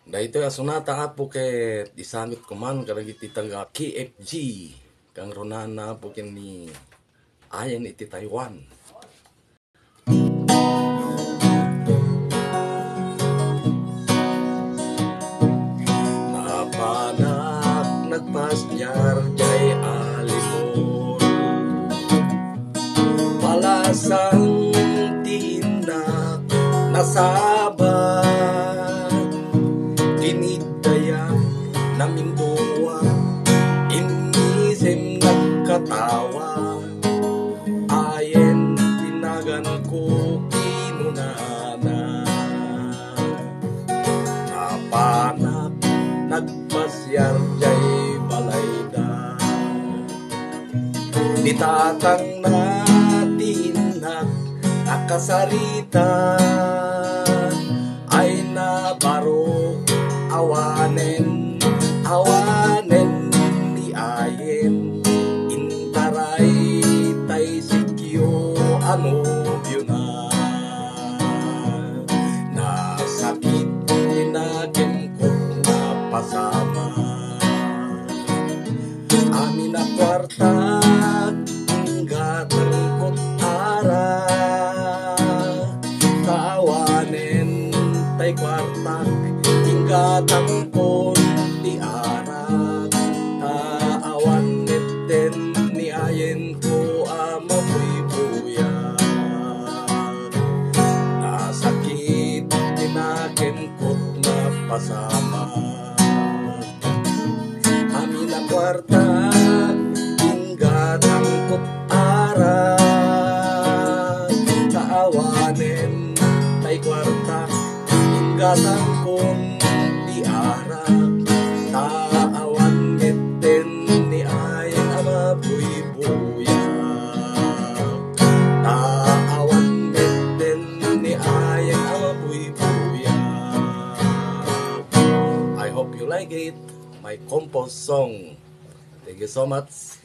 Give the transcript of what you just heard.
Da ito ya sunata apo ket isamit kuman kadagi iti taga KFG kang ronana po ken ni ayan iti Taiwan. Napanak nagpasyar jay alimon palasang tinak nasabat dinidaya naming duwa inisem nagkatawa ayen tinagan ko kinunana napanak nagpasyar jay balayda ditatang natin nakasarita ay nabaro awanen ni ayen intaray tay sikyo ano na nasakit tinagin ko na pasama amin na kwarta ingatan ko't ara kawanen tay kwartak ingatan ko't ti ara kaawan neten ni ayen ko amabuy-buya nasakit tinaken ko't na pasama amin na kwarta ingatan ko't ara kaawanen tay kwarta ingatan ko't ti ara kaawan neten ni ayen amabuy-buya kaawan neten ni ayen amabuy-buya. I hope you like it, my compost song. Thank you so much.